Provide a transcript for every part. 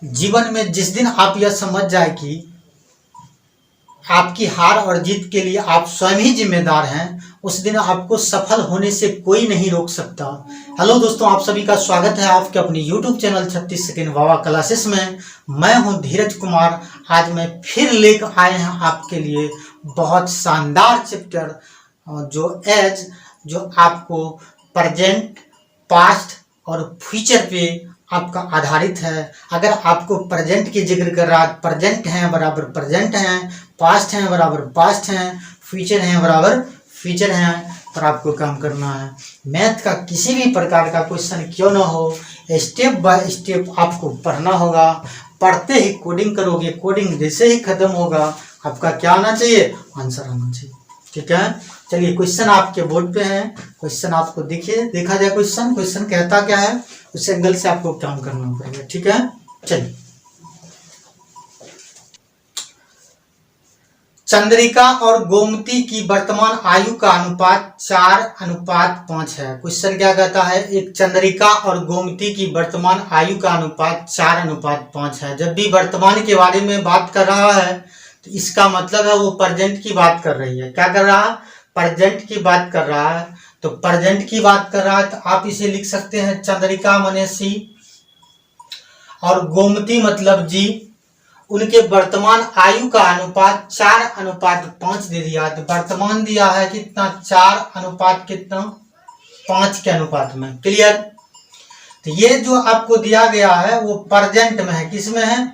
जीवन में जिस दिन आप यह समझ जाए कि आपकी हार और जीत के लिए आप स्वयं ही जिम्मेदार हैं, उस दिन आपको सफल होने से कोई नहीं रोक सकता। हेलो दोस्तों, आप सभी का स्वागत है आपके अपने YouTube चैनल 36 सेकंड वावा क्लासेस में। मैं हूं धीरज कुमार। आज मैं फिर लेकर आए हैं आपके लिए बहुत शानदार चैप्टर जो आपको प्रेजेंट, पास्ट और फ्यूचर पे आपका आधारित है। अगर आपको प्रेजेंट की जिक्र कर रहा है, प्रेजेंट है बराबर प्रेजेंट है, पास्ट है बराबर पास्ट है, फ्यूचर है बराबर फ्यूचर है, पर आपको काम करना है। मैथ का किसी भी प्रकार का क्वेश्चन क्यों ना हो, स्टेप बाय स्टेप आपको पढ़ना होगा। पढ़ते ही कोडिंग करोगे, कोडिंग जैसे ही खत्म होगा आपका क्या आना चाहिए, आंसर आना चाहिए। ठीक है, चलिए क्वेश्चन आपके बोर्ड पे है। क्वेश्चन आपको देखा जाए। क्वेश्चन कहता क्या है, उस एंगल से आपको काम करना पड़ेगा। ठीक है, चलिए। चंद्रिका और गोमती की वर्तमान आयु का अनुपात 4:5 है। क्वेश्चन क्या कहता है, एक चंद्रिका और गोमती की वर्तमान आयु का अनुपात 4:5 है। जब भी वर्तमान के बारे में बात कर रहा है तो इसका मतलब है वो प्रेजेंट की बात कर रही है। क्या कर रहा है, प्रेजेंट की बात कर रहा है। तो प्रेजेंट की बात कर रहा है तो आप इसे लिख सकते हैं चंद्रिका माने C और गोमती मतलब G। उनके वर्तमान आयु का अनुपात 4:5 दे दिया। तो वर्तमान दिया है कितना, 4:5 के अनुपात में। क्लियर। तो ये जो आपको दिया गया है वो प्रेजेंट में है। किस में है,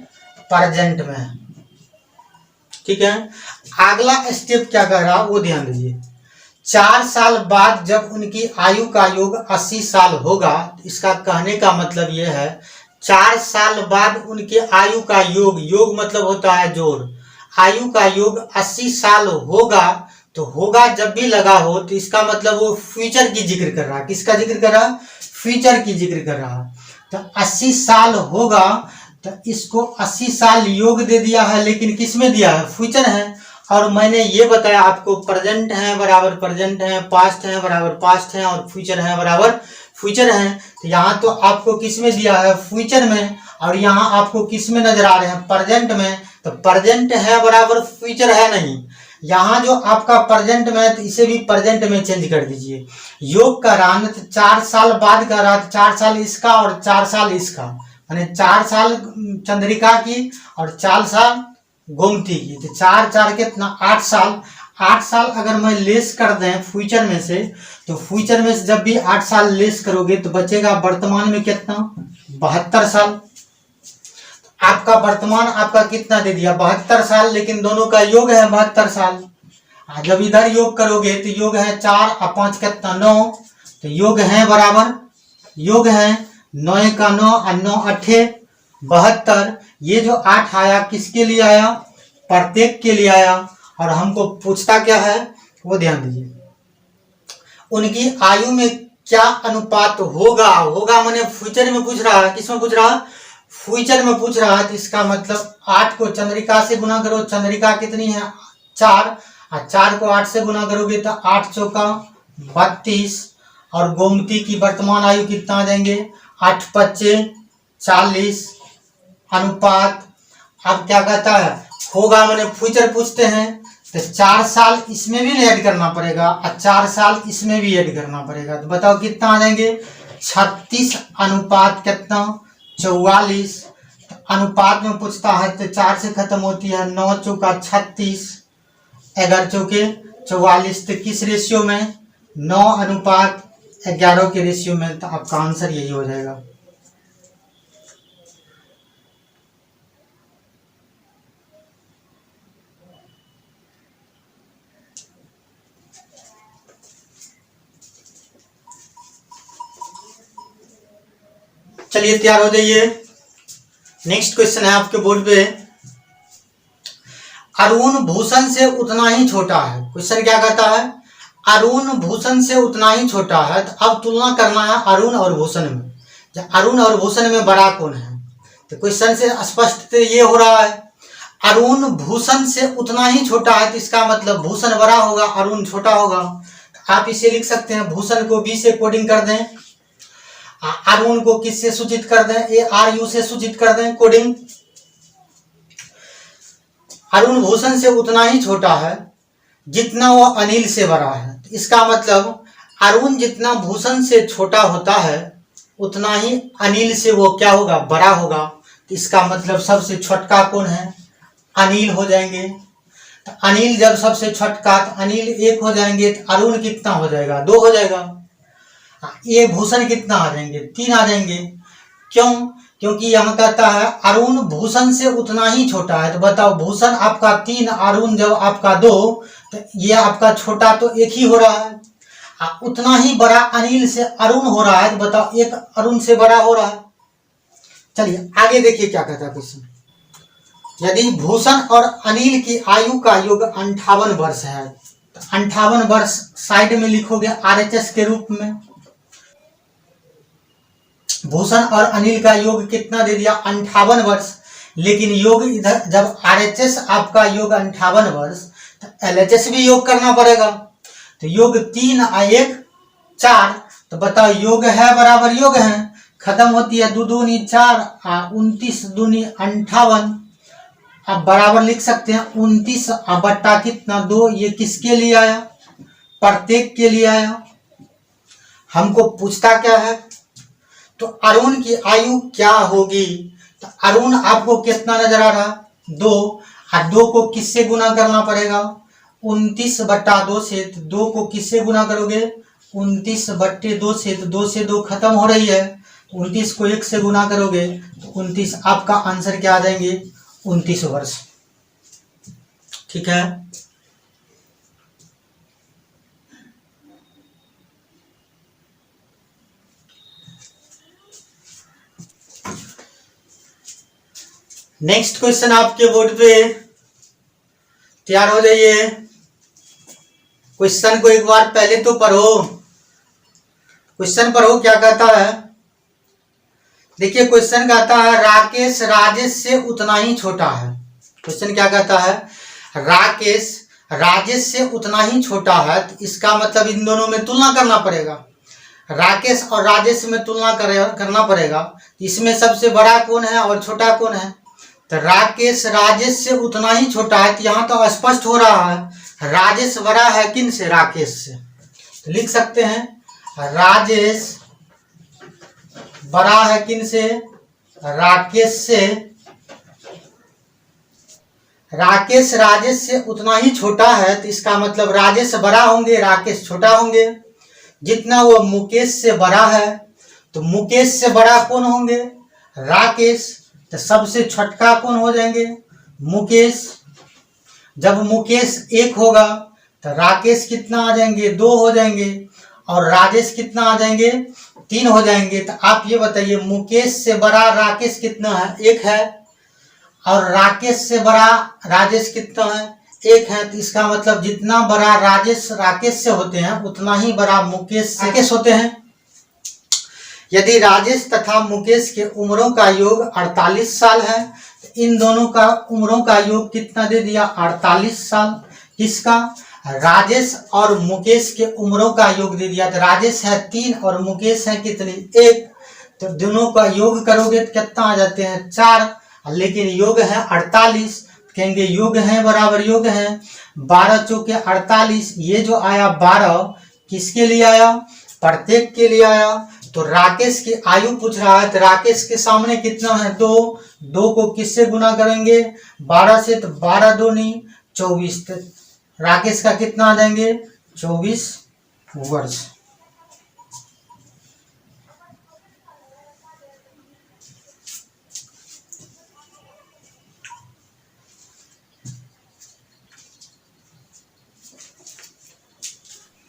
प्रेजेंट में है। ठीक है, अगला स्टेप क्या कर रहा है वो ध्यान दीजिए। 4 साल बाद जब उनकी आयु का योग 80 साल होगा, इसका कहने का मतलब यह है 4 साल बाद उनके आयु का योग मतलब होता है जोड़। आयु का योग 80 साल होगा। तो होगा जब भी लगा हो तो इसका मतलब वो फ्यूचर की जिक्र कर रहा है। किसका जिक्र कर रहा है, फ्यूचर की जिक्र कर रहा है। तो 80 साल होगा तो इसको 80 साल योग दे दिया है, लेकिन किस में दिया है, फ्यूचर है। और मैंने ये बताया आपको प्रेजेंट है बराबर प्रेजेंट है, पास्ट है बराबर पास्ट है और फ्यूचर है बराबर फ्यूचर है। तो यहाँ तो आपको किस में दिया है, फ्यूचर में, और यहाँ आपको किस में नजर आ रहे हैं, प्रेजेंट में। तो प्रेजेंट है बराबर फ्यूचर है नहीं। यहाँ जो आपका प्रेजेंट में है तो इसे भी प्रेजेंट में चेंज कर दीजिए। योग का रहा तो 4 साल बाद का रहा, 4 साल इसका और 4 साल इसका, यानी 4 साल चंद्रिका की और 4 साल गोमती की। तो 4 कितना, 8 साल। 8 साल अगर मैं लेस कर दें फ्यूचर में से, तो फ्यूचर में से जब भी 8 साल लेस करोगे तो बचेगा वर्तमान में कितना, 72 साल। आपका वर्तमान आपका कितना दे दिया, 72 साल, लेकिन दोनों का योग है 72 साल। जब इधर योग करोगे तो योग है 4 और 5 कितना, 9। तो योग है बराबर, योग है 9 का 9 और 9 8 72। ये जो 8 आया किसके लिए आया, प्रत्येक के लिए आया। और हमको पूछता क्या है वो ध्यान दीजिए, उनकी आयु में क्या अनुपात होगा माने फ्यूचर में पूछ रहा है। किस में पूछ रहा है, फ्यूचर में पूछ रहा है। तो इसका मतलब 8 को चंद्रिका से गुना करो, चंद्रिका कितनी है 4, और 4 को 8 से गुना करोगे तो 8 चौका 32। और गोमती की वर्तमान आयु कितना आ जाएंगे, 8 25 40 अनुपात। अब क्या कहता है, होगा मैंने फ्यूचर पूछते हैं तो 4 साल इसमें भी ऐड करना पड़ेगा और 4 साल इसमें भी ऐड करना पड़ेगा। तो बताओ कितना आ जाएंगे, 36 अनुपात कितना, 44। तो अनुपात में पूछता है तो 4 से खत्म होती है, 9 चौका 36, 11 चौके 44। तो किस रेशियो में, 9:11 के रेशियो में। तो आपका आंसर यही हो जाएगा। चलिए तैयार हो जाइए। नेक्स्ट क्वेश्चन है आपके बोर्ड पे, अरुण भूषण से उतना ही छोटा है। क्वेश्चन क्या कहता है, अरुण भूषण से उतना ही छोटा है। तो अब तुलना करना है अरुण और भूषण में। जब अरुण और भूषण में बड़ा कौन है, तो क्वेश्चन से स्पष्ट ये हो रहा है अरुण भूषण से उतना ही छोटा है। तो इसका मतलब भूषण बड़ा होगा, अरुण छोटा होगा। आप इसे लिख सकते हैं, भूषण को बी से कोडिंग कर दें। अरुण को किससे सूचित कर दें, ARU से सूचित कर दें कोडिंग। अरुण भूषण से उतना ही छोटा है जितना वो अनिल से बड़ा है। इसका मतलब अरुण जितना भूषण से छोटा होता है उतना ही अनिल से वो क्या होगा, बड़ा होगा। इसका मतलब सबसे छोटका कौन है, अनिल हो जाएंगे। तो अनिल जब सबसे छोटका, तो अनिल 1 हो जाएंगे, तो अरुण कितना हो जाएगा, 2 हो जाएगा। ये भूषण कितना आ जाएंगे, 3 आ जाएंगे। क्यों, क्योंकि यहाँ कहता है अरुण भूषण से उतना ही छोटा है। तो बताओ भूषण आपका 3, अरुण जब आपका 2, तो ये आपका छोटा तो 1 ही हो रहा है। उतना ही बड़ा अनिल से अरुण हो रहा है, तो बताओ 1 अरुण से बड़ा हो रहा है। चलिए आगे देखिए क्या कहता है क्वेश्चन। यदि भूषण और अनिल की आयु का योग 58 वर्ष है, तो 58 वर्ष साइड में लिखोगे RHS के रूप में। भूषण और अनिल का योग कितना दे दिया, 58 वर्ष। लेकिन योग इधर जब RHS आपका योग 58 वर्ष, तो LHS भी योग करना पड़ेगा। तो योग 3 और 1 4, तो बताओ योग है बराबर योग है, खत्म होती है 2 दूनी 4, 29 दूनी 58। अब बराबर लिख सकते हैं 29 बट्टा कितना 2। ये किसके लिए आया, प्रत्येक के लिए आया। हमको पूछता क्या है, तो अरुण की आयु क्या होगी। तो अरुण आपको कितना नजर आ रहा, 2, और 2 को किससे गुना करना पड़ेगा, 29 बट्टा 2 से। 2 को किससे गुना करोगे, 29 बट्टे 2 से। तो 2 से 2 खत्म हो रही है, 29 को 1 से गुना करोगे तो 29। आपका आंसर क्या आ जाएंगे, 29 वर्ष। ठीक है, नेक्स्ट क्वेश्चन आपके बोर्ड पे तैयार हो जाइए। क्वेश्चन को एक बार पहले तो पढ़ो, क्वेश्चन पढ़ो क्या कहता है। देखिए क्वेश्चन कहता है राकेश राजेश से उतना ही छोटा है। क्वेश्चन क्या कहता है, राकेश राजेश से उतना ही छोटा है। तो इसका मतलब इन दोनों में तुलना करना पड़ेगा, राकेश और राजेश में तुलना करना पड़ेगा। इसमें सबसे बड़ा कौन है और छोटा कौन है। तो राकेश राजेश से उतना ही छोटा है, तो यहाँ तो स्पष्ट हो रहा है राजेश बड़ा है किन से, राकेश से। तो लिख सकते हैं राजेश बड़ा है किन से, राकेश से। राकेश राजेश से उतना ही छोटा है, तो इसका मतलब राजेश बड़ा होंगे, राकेश छोटा होंगे। जितना वो मुकेश से बड़ा है, तो मुकेश से बड़ा कौन होंगे, राकेश। तो सबसे छोटका कौन हो जाएंगे, मुकेश। जब मुकेश 1 होगा तो राकेश कितना आ जाएंगे, 2 हो जाएंगे, और राजेश कितना आ जाएंगे, 3 हो जाएंगे। तो आप ये बताइए मुकेश से बड़ा राकेश कितना है, 1 है, और राकेश से बड़ा राजेश कितना है, 1 है। तो इसका मतलब जितना बड़ा राजेश राकेश से होते हैं उतना ही बड़ा मुकेश से राकेश होते हैं। यदि राजेश तथा मुकेश के उम्रों का योग 48 साल है, तो इन दोनों का उम्रों का योग कितना दे दिया, 48 साल। किसका, राजेश और मुकेश के उम्रों का योग दे दिया। तो राजेश है 3 और मुकेश है कितनी, 1। तो दोनों का योग करोगे तो कितना आ जाते हैं, 4। लेकिन योग है 48, कहेंगे योग है बराबर योग है 12 चौके 48। ये जो आया 12 किसके लिए आया, प्रत्येक के लिए आया। तो राकेश की आयु पूछ रहा है, तो राकेश के सामने कितना है, 2। 2 को किससे गुना करेंगे, 12 से। तो 12 दूनी 24। तो राकेश का कितना आ जाएंगे, 24 वर्ष।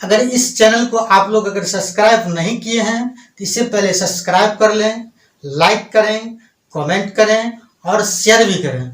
अगर इस चैनल को आप लोग अगर सब्सक्राइब नहीं किए हैं तो इससे पहले सब्सक्राइब कर लें, लाइक करें, कमेंट करें और शेयर भी करें।